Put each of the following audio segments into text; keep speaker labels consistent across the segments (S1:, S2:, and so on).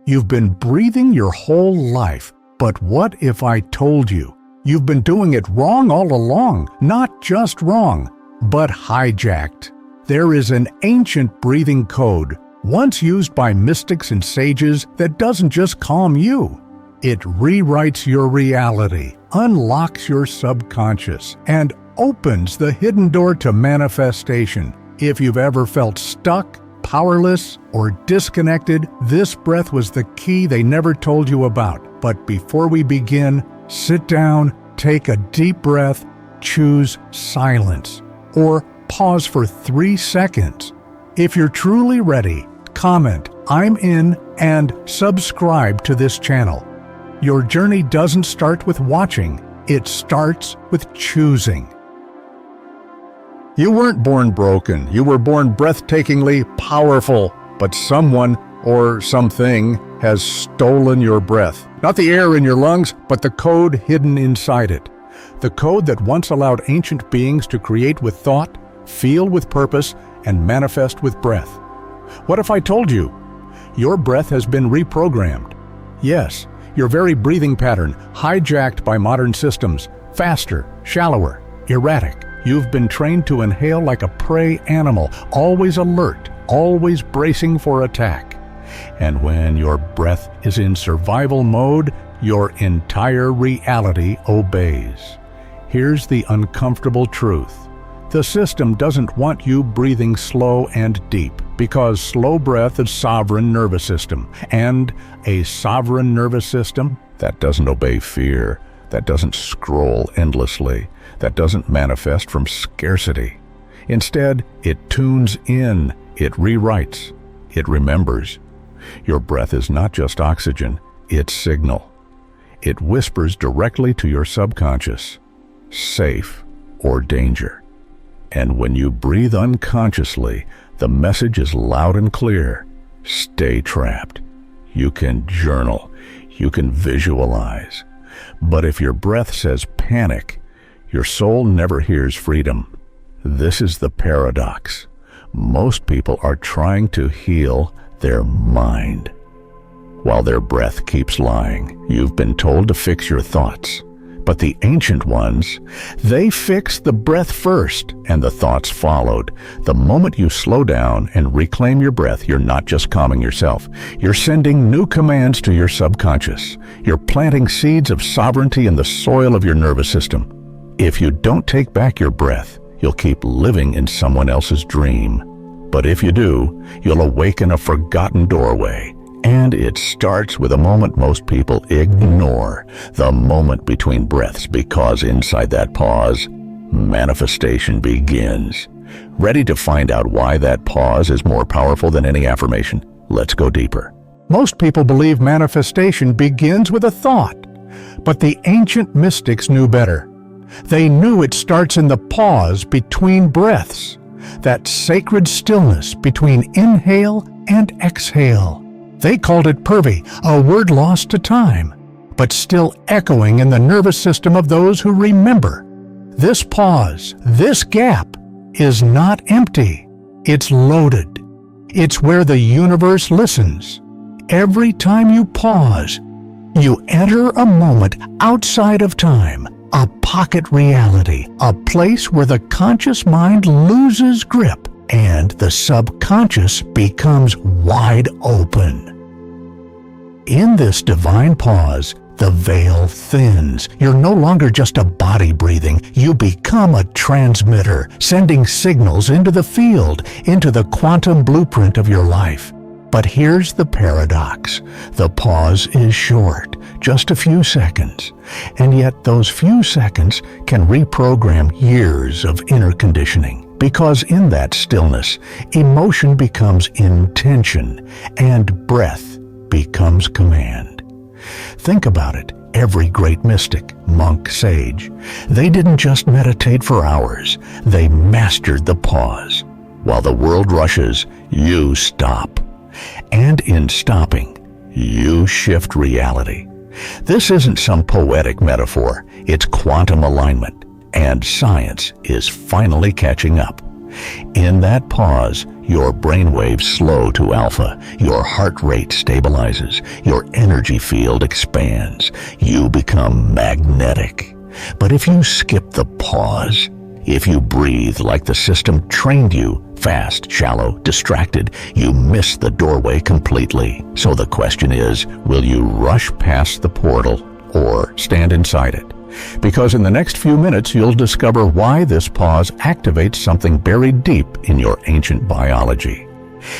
S1: You've been breathing your whole life, but what if I told you you've been doing it wrong all along? Not just wrong, but hijacked. There is an ancient breathing code, once used by mystics and sages, that doesn't just calm you. It rewrites your reality, unlocks your subconscious, and opens the hidden door to manifestation. If you've ever felt stuck, powerless, or disconnected, this breath was the key they never told you about. But before we begin, sit down, take a deep breath, choose silence, or pause for 3 seconds. If you're truly ready, comment, "I'm in," and subscribe to this channel. Your journey doesn't start with watching, it starts with choosing. You weren't born broken, you were born breathtakingly powerful, but someone or something has stolen your breath. Not the air in your lungs, but the code hidden inside it. The code that once allowed ancient beings to create with thought, feel with purpose, and manifest with breath. What if I told you your breath has been reprogrammed? Yes, your very breathing pattern, hijacked by modern systems, faster, shallower, erratic. You've been trained to inhale like a prey animal, always alert, always bracing for attack. And when your breath is in survival mode, your entire reality obeys. Here's the uncomfortable truth. The system doesn't want you breathing slow and deep, because slow breath is sovereign nervous system, and a sovereign nervous system that doesn't obey fear, that doesn't scroll endlessly, that doesn't manifest from scarcity. Instead, it tunes in, it rewrites, it remembers. Your breath is not just oxygen, it's signal. It whispers directly to your subconscious, safe or danger. And when you breathe unconsciously, the message is loud and clear. Stay trapped. You can journal, you can visualize. But if your breath says panic, your soul never hears freedom. This is the paradox. Most people are trying to heal their mind, while their breath keeps lying. You've been told to fix your thoughts. But the ancient ones, they fixed the breath first, and the thoughts followed. The moment you slow down and reclaim your breath, you're not just calming yourself. You're sending new commands to your subconscious. You're planting seeds of sovereignty in the soil of your nervous system. If you don't take back your breath, you'll keep living in someone else's dream. But if you do, you'll awaken a forgotten doorway. And it starts with a moment most people ignore, the moment between breaths, because inside that pause, manifestation begins. Ready to find out why that pause is more powerful than any affirmation? Let's go deeper. Most people believe manifestation begins with a thought, but the ancient mystics knew better. They knew it starts in the pause between breaths, that sacred stillness between inhale and exhale. They called it purvi, a word lost to time, but still echoing in the nervous system of those who remember. This pause, this gap, is not empty. It's loaded. It's where the universe listens. Every time you pause, you enter a moment outside of time, a pocket reality, a place where the conscious mind loses grip and the subconscious becomes wide open. In this divine pause, the veil thins. You're no longer just a body breathing. You become a transmitter, sending signals into the field, into the quantum blueprint of your life. But here's the paradox. The pause is short, just a few seconds. And yet those few seconds can reprogram years of inner conditioning. Because in that stillness, emotion becomes intention and breath becomes command. Think about it. Every great mystic, monk, sage, they didn't just meditate for hours. They mastered the pause. While the world rushes, you stop. And in stopping, you shift reality. This isn't some poetic metaphor. It's quantum alignment. And science is finally catching up.
S2: In that pause, your brainwaves slow to alpha, your heart rate stabilizes, your energy field expands, you become magnetic. But if you skip the pause, if you breathe like the system trained you, fast, shallow, distracted, you miss the doorway completely. So the question is, will you rush past the portal or stand inside it? Because in the next few minutes, you'll discover why this pause activates something buried deep in your ancient biology,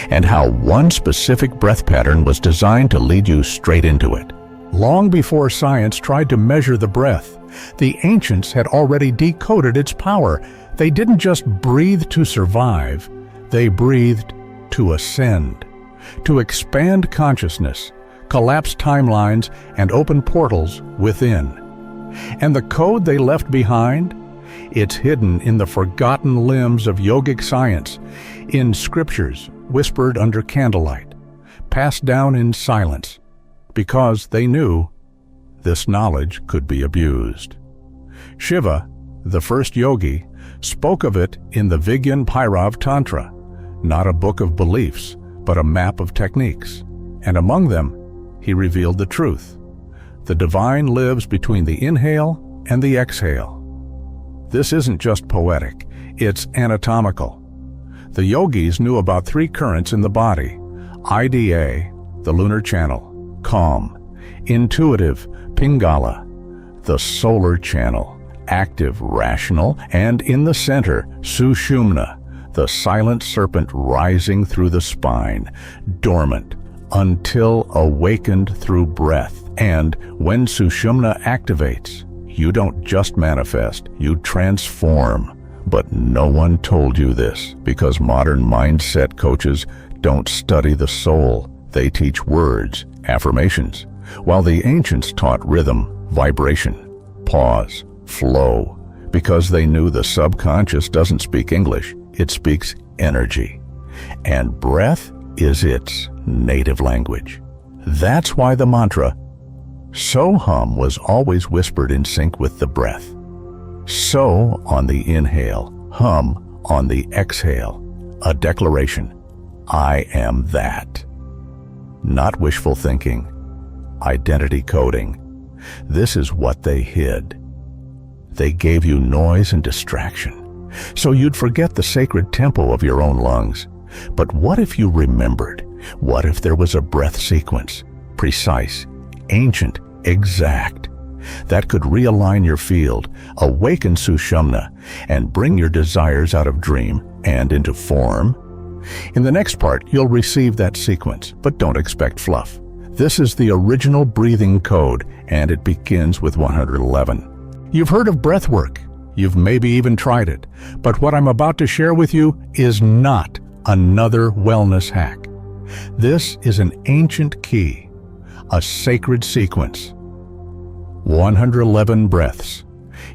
S2: and how one specific breath pattern was designed to lead you straight into it. Long before science tried to measure the breath, the ancients had already decoded its power. They didn't just breathe to survive, they breathed to ascend, to expand consciousness, collapse timelines, and open portals within. And the code they left behind? It's hidden in the forgotten limbs of yogic science, in scriptures whispered under candlelight, passed down in silence, because they knew this knowledge could be abused. Shiva, the first yogi, spoke of it in the Vigyan Bhairav Tantra, not a book of beliefs, but a map of techniques. And among them, he revealed the truth. The divine lives between the inhale and the exhale. This isn't just poetic, it's anatomical. The yogis knew about 3 currents in the body: IDA, the lunar channel; calm, intuitive, Pingala, the solar channel; active, rational; and in the center, Sushumna, the silent serpent rising through the spine, dormant until awakened through breath. And when Sushumna activates, you don't just manifest, you transform. But no one told you this, because modern mindset coaches don't study the soul. They teach words, affirmations, while the ancients taught rhythm, vibration, pause, flow, because they knew the subconscious doesn't speak English, it speaks energy. And breath is its native language. That's why the mantra SoHum was always whispered in sync with the breath. So on the inhale, hum on the exhale, a declaration: I am that. Not wishful thinking, identity coding. This is what they hid. They gave you noise and distraction, so you'd forget the sacred tempo of your own lungs. But what if you remembered? What if there was a breath sequence, precise, ancient, exact, that could realign your field, awaken Sushumna, and bring your desires out of dream and into form? In the next part, you'll receive that sequence, but don't expect fluff. This is the original breathing code, and it begins with 111. You've heard of breathwork. You've maybe even tried it. But what I'm about to share with you is not another wellness hack. This is an ancient key, a sacred sequence. 111 breaths,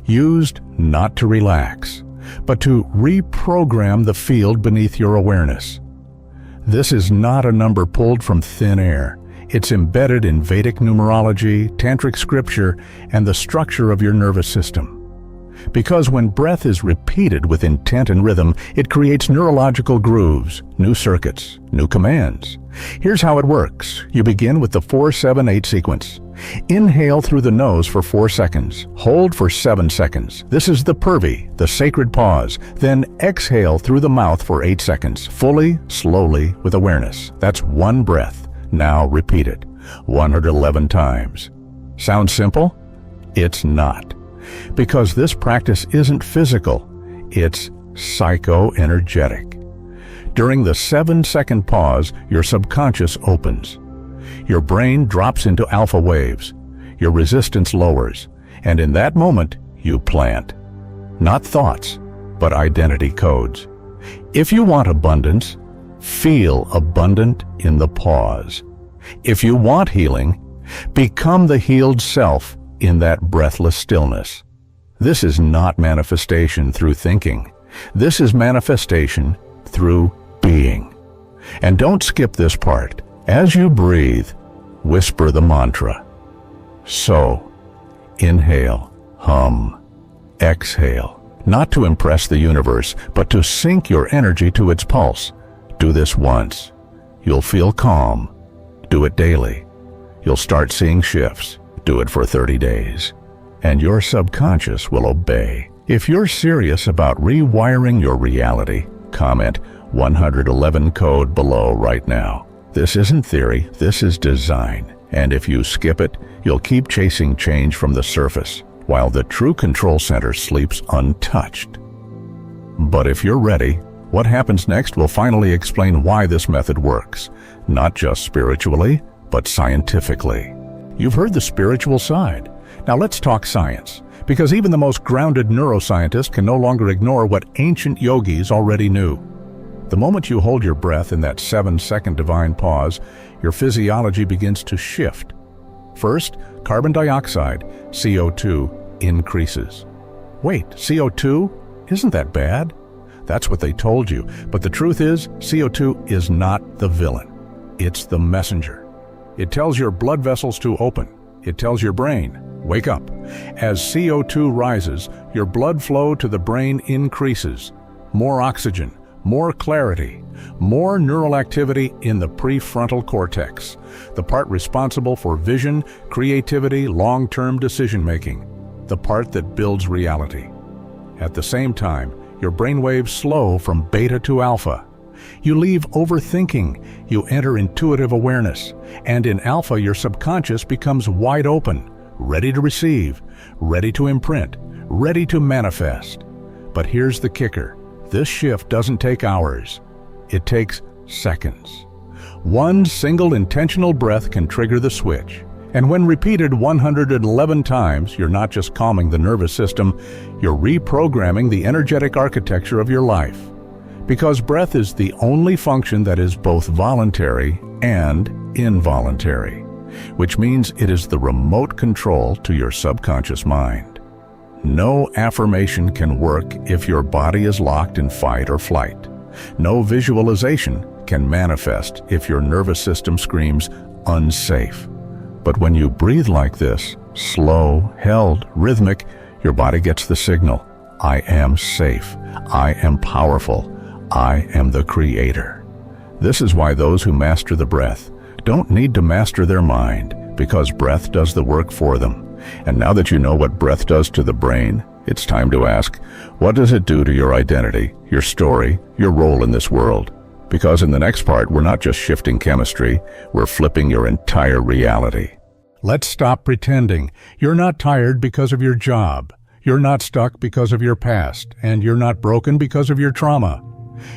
S2: used not to relax, but to reprogram the field beneath your awareness. This is not a number pulled from thin air. It's embedded in Vedic numerology, tantric scripture, and the structure of your nervous system. Because when breath is repeated with intent and rhythm, it creates neurological grooves, new circuits, new commands. Here's how it works. You begin with the 4-7-8 sequence. Inhale through the nose for 4 seconds. Hold for 7 seconds. This is the purvi, the sacred pause. Then exhale through the mouth for 8 seconds, fully, slowly, with awareness. That's one breath. Now repeat it 111 times. Sounds simple? It's not. Because this practice isn't physical, it's psycho-energetic. During the 7-second pause, your subconscious opens. Your brain drops into alpha waves. Your resistance lowers. And in that moment, you plant. Not thoughts, but identity codes. If you want abundance, feel abundant in the pause. If you want healing, become the healed self in that breathless stillness. This is not manifestation through thinking. This is manifestation through being. And don't skip this part. As you breathe, whisper the mantra. So, inhale, hum, exhale,
S1: not to impress the universe, but to sync your energy to its pulse. Do this once. You'll feel calm. Do it daily. You'll start seeing shifts. Do it for 30 days. And your subconscious will obey. If you're serious about rewiring your reality, comment 111 code below right now. This isn't theory, this is design. And if you skip it, you'll keep chasing change from the surface, while the true control center sleeps untouched. But if you're ready, what happens next will finally explain why this method works, not just spiritually, but scientifically. You've heard the spiritual side. Now let's talk science, because even the most grounded neuroscientist can no longer ignore what ancient yogis already knew. The moment you hold your breath in that 7-second divine pause, your physiology begins to shift. First, carbon dioxide, CO2, increases. Wait, CO2? Isn't that bad? That's what they told you, but the truth is, CO2 is not the villain. It's the messenger. It tells your blood vessels to open. It tells your brain, wake up. As CO2 rises, your blood flow to the brain increases. More oxygen, more clarity, more neural activity in the prefrontal cortex, the part responsible for vision, creativity, long-term decision-making, the part that builds reality. At the same time, your brainwaves slow from beta to alpha. You leave overthinking, you enter intuitive awareness, and in alpha your subconscious becomes wide open, ready to receive, ready to imprint, ready to manifest. But here's the kicker. This shift doesn't take hours. It takes seconds. One single intentional breath can trigger the switch. And when repeated 111 times, you're not just calming the nervous system, you're reprogramming the energetic architecture of your life. Because breath is the only function that is both voluntary and involuntary, which means it is the remote control to your subconscious mind. No affirmation can work if your body is locked in fight or flight. No visualization can manifest if your nervous system screams unsafe. But when you breathe like this, slow, held, rhythmic, your body gets the signal. I am safe. I am powerful. I am the creator. This is why those who master the breath don't need to master their mind, because breath does the work for them. And now that you know what breath does to the brain, it's time to ask, what does it do to your identity, your story, your role in this world? Because in the next part, we're not just shifting chemistry, we're flipping your entire reality. Let's stop pretending. You're not tired because of your job. You're not stuck because of your past, and you're not broken because of your trauma.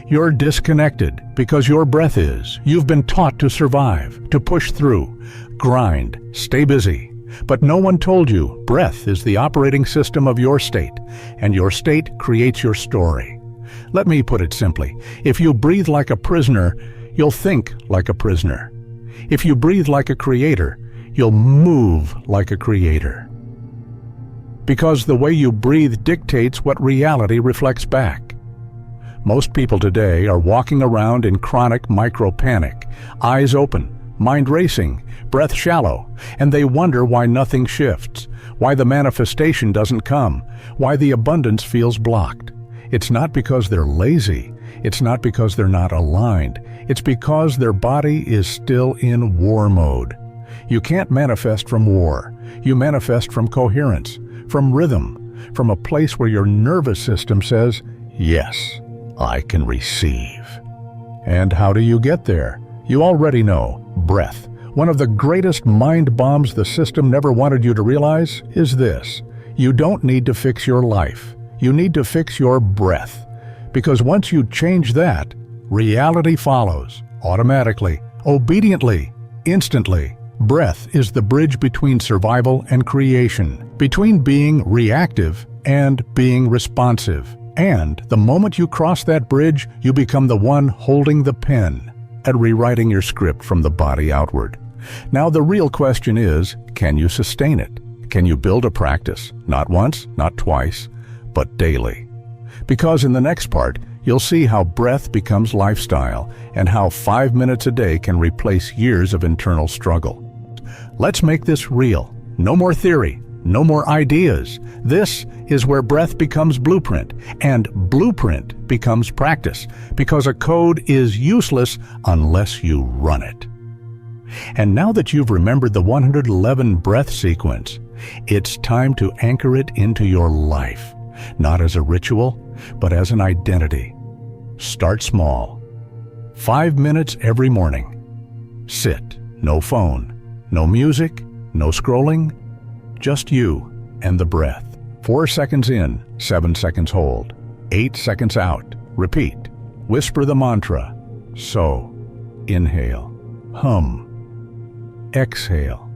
S1: You're disconnected because your breath is. You've been taught to survive, to push through, grind, stay busy. But no one told you breath is the operating system of your state, and your state creates your story. Let me put it simply. If you breathe like a prisoner, you'll think like a prisoner. If you breathe like a creator, you'll move like a creator. Because the way you breathe dictates what reality reflects back. Most people today are walking around in chronic micro-panic, eyes open, mind racing, breath shallow, and they wonder why nothing shifts, why the manifestation doesn't come, why the abundance feels blocked. It's not because they're lazy. It's not because they're not aligned. It's because their body is still in war mode. You can't manifest from war. You manifest from coherence, from rhythm, from a place where your nervous system says, yes, I can receive. And how do you get there? You already know, breath. One of the greatest mind bombs the system never wanted you to realize is this. You don't need to fix your life. You need to fix your breath. Because once you change that, reality follows, automatically, obediently, instantly. Breath is the bridge between survival and creation, between being reactive and being responsive. And the moment you cross that bridge, you become the one holding the pen at rewriting your script from the body outward. Now the real question is, can you sustain it? Can you build a practice, not once, not twice, but daily? Because in the next part, you'll see how breath becomes lifestyle and how 5 minutes a day can replace years of internal struggle. Let's make this real. No more theory, no more ideas. This is where breath becomes blueprint, and blueprint becomes practice, because a code is useless unless you run it. And now that you've remembered the 111 breath sequence, it's time to anchor it into your life, not as a ritual, but as an identity. Start small. 5 minutes every morning. Sit, no phone, no music, no scrolling, just you and the breath. 4 seconds in, 7 seconds hold. 8 seconds out. Repeat. Whisper the mantra. So. Inhale. Hum. Exhale.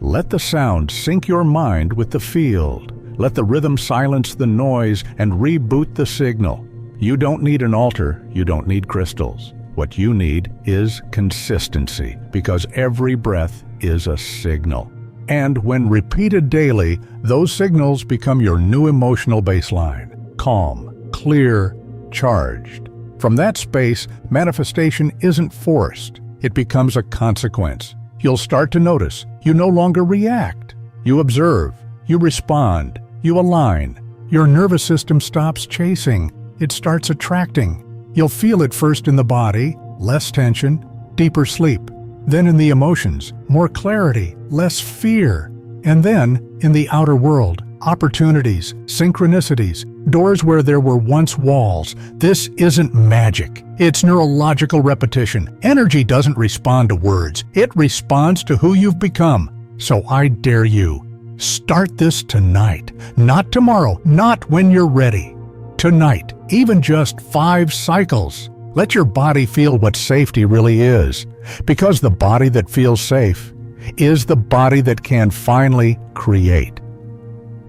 S1: Let the sound sync your mind with the field. Let the rhythm silence the noise and reboot the signal. You don't need an altar. You don't need crystals. What you need is consistency, because every breath is a signal. And when repeated daily, those signals become your new emotional baseline. Calm, clear, charged. From that space, manifestation isn't forced. It becomes a consequence. You'll start to notice. You no longer react. You observe. You respond. You align. Your nervous system stops chasing. It starts attracting. You'll feel it first in the body, less tension, deeper sleep. Then in the emotions, more clarity, less fear. And then, in the outer world, opportunities, synchronicities, doors where there were once walls. This isn't magic. It's neurological repetition. Energy doesn't respond to words. It responds to who you've become. So I dare you, start this tonight. Not tomorrow, not when you're ready. Tonight, even just 5 cycles. Let your body feel what safety really is, because the body that feels safe is the body that can finally create.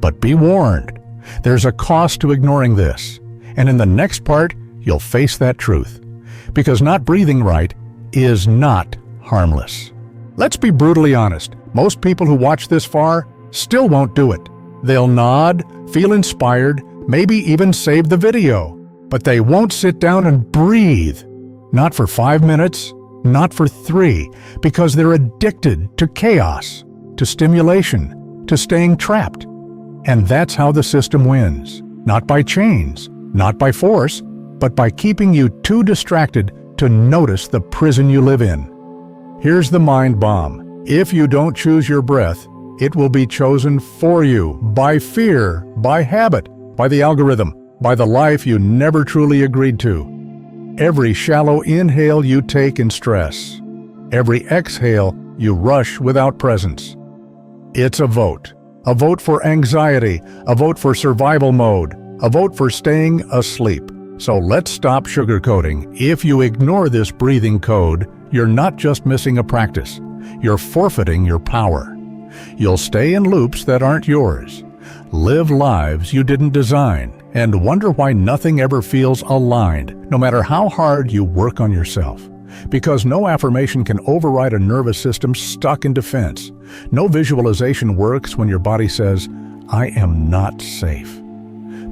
S1: But be warned, there's a cost to ignoring this, and in the next part, you'll face that truth, because not breathing right is not harmless. Let's be brutally honest, most people who watch this far still won't do it. They'll nod, feel inspired, maybe even save the video. But they won't sit down and breathe. Not for 5 minutes, not for 3, because they're addicted to chaos, to stimulation, to staying trapped. And that's how the system wins. Not by chains, not by force, but by keeping you too distracted to notice the prison you live in. Here's the mind bomb. If you don't choose your breath, it will be chosen for you by fear, by habit, by the algorithm, by the life you never truly agreed to. Every shallow inhale you take in stress. Every exhale you rush without presence. It's a vote. A vote for anxiety, a vote for survival mode, a vote for staying asleep. So let's stop sugarcoating. If you ignore this breathing code, you're not just missing a practice. You're forfeiting your power. You'll stay in loops that aren't yours. Live lives you didn't design, and wonder why nothing ever feels aligned, no matter how hard you work on yourself. Because no affirmation can override a nervous system stuck in defense. No visualization works when your body says, I am not safe.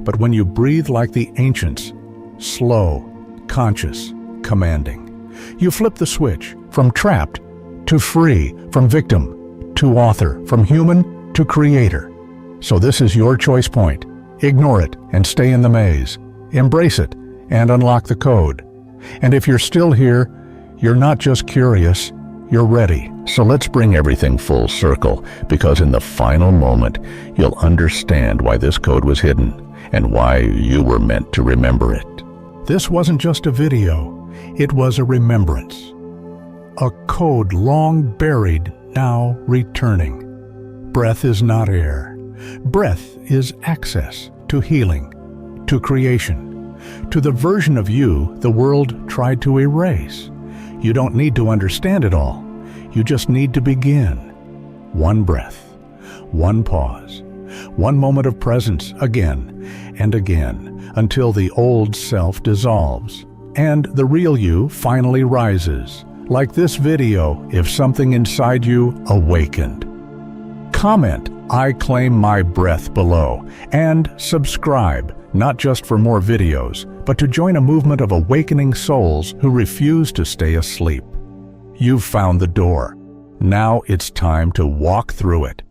S1: But when you breathe like the ancients, slow, conscious, commanding, you flip the switch from trapped to free, from victim to author, from human to creator. So this is your choice point. Ignore it and stay in the maze. Embrace it and unlock the code. And if you're still here, you're not just curious, you're ready.
S2: So let's bring everything full circle, because in the final moment, you'll understand why this code was hidden and why you were meant to remember it.
S1: This wasn't just a video, it was a remembrance. A code long buried, now returning. Breath is not air. Breath is access to healing, to creation, to the version of you the world tried to erase. You don't need to understand it all. You just need to begin. One breath, one pause, one moment of presence again and again until the old self dissolves and the real you finally rises. Like this video, if something inside you awakened. Comment, I claim my breath below, and subscribe, not just for more videos, but to join a movement of awakening souls who refuse to stay asleep. You've found the door. Now it's time to walk through it.